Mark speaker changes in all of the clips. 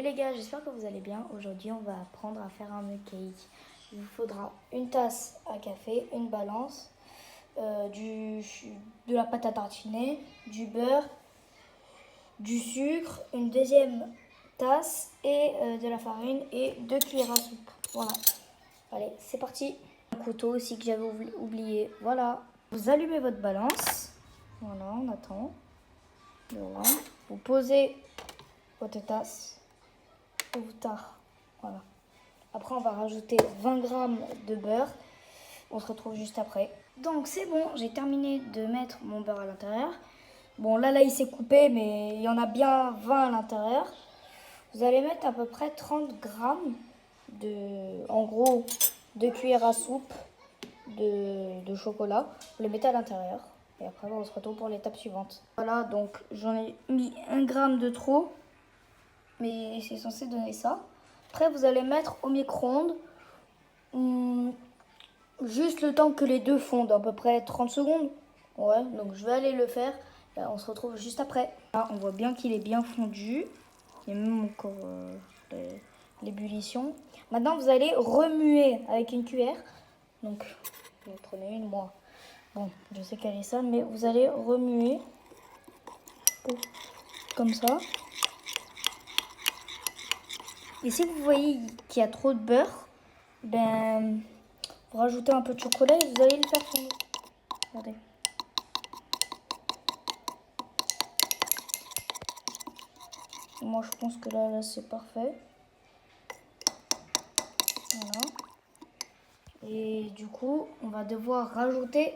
Speaker 1: les gars, j'espère que vous allez bien. Aujourd'hui, on va apprendre à faire un mug cake. Il vous faudra une tasse à café, une balance, de la pâte à tartiner, du beurre, du sucre, une deuxième tasse et de la farine et 2 cuillères à soupe. Voilà. Allez, c'est parti. Un couteau aussi que j'avais oublié. Voilà. Vous allumez votre balance. Voilà, on attend. Voilà. Vous posez votre tasse au tard. Voilà. Après, on va rajouter 20 g de beurre. On se retrouve juste après. Donc, c'est bon. J'ai terminé de mettre mon beurre à l'intérieur. Bon, là, il s'est coupé, mais il y en a bien 20 à l'intérieur. Vous allez mettre à peu près 30 g en gros, 2 cuillères à soupe de chocolat. Vous les mettez à l'intérieur. Et après, on se retrouve pour l'étape suivante. Voilà, donc j'en ai mis 1 gramme de trop. Mais c'est censé donner ça. Après, vous allez mettre au micro-ondes juste le temps que les deux fondent, à peu près 30 secondes. Ouais, donc je vais aller le faire. Là, on se retrouve juste après. Là, on voit bien qu'il est bien fondu. Il y a même encore l'ébullition. Maintenant, vous allez remuer avec une cuillère. Donc, vous prenez une, moi. Bon, je sais qu'elle est sale, mais vous allez remuer comme ça. Et si vous voyez qu'il y a trop de beurre, ben, vous rajoutez un peu de chocolat et vous allez le faire fondre. Regardez. Moi, je pense que là c'est parfait. Voilà. Et du coup, on va devoir rajouter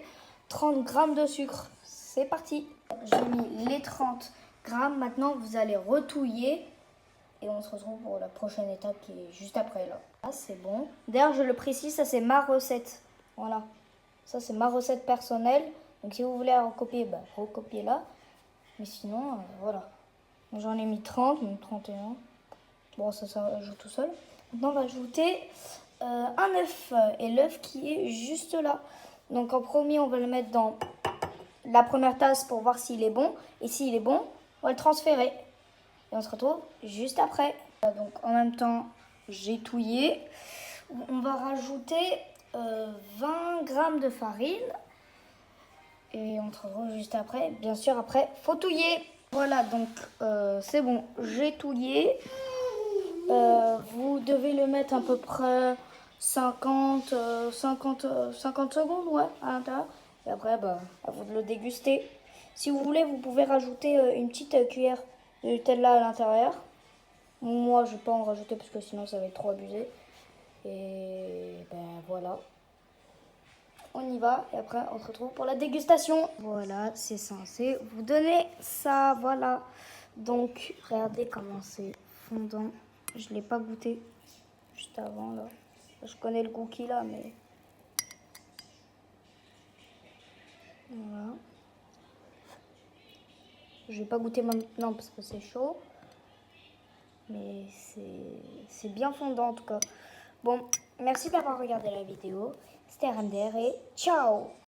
Speaker 1: 30 g de sucre. C'est parti. J'ai mis les 30 g. Maintenant, vous allez retouiller. Et on se retrouve pour la prochaine étape qui est juste après là. Ah, c'est bon. D'ailleurs, je le précise, ça c'est ma recette. Voilà. Ça c'est ma recette personnelle. Donc si vous voulez la recopier, bah, recopiez-la. Mais sinon, voilà. J'en ai mis 30, donc 31. Bon, ça ajoute tout seul. Maintenant, on va ajouter un œuf. Et l'œuf qui est juste là. Donc en premier, on va le mettre dans la première tasse pour voir s'il est bon. Et s'il est bon, on va le transférer. Et on se retrouve juste après. Donc en même temps, j'ai touillé. On va rajouter 20 g de farine. Et on se retrouve juste après. Bien sûr, après, faut touiller. Voilà, donc c'est bon, j'ai touillé. Vous devez le mettre à peu près 50 secondes, ouais, à l'intérieur. Et après, bah, à vous de le déguster. Si vous voulez, vous pouvez rajouter une petite cuillère de Nutella à l'intérieur. Moi, je ne vais pas en rajouter parce que sinon, ça va être trop abusé. Et ben voilà. On y va et après, on se retrouve pour la dégustation. Voilà, c'est censé vous donner ça, voilà. Donc, regardez comment c'est fondant. Je ne l'ai pas goûté juste avant, là. Je connais le goût qu'il a, mais... Voilà. Je ne vais pas goûter maintenant parce que c'est chaud. Mais c'est bien fondant en tout cas. Bon, merci d'avoir regardé la vidéo. C'était Rander et ciao!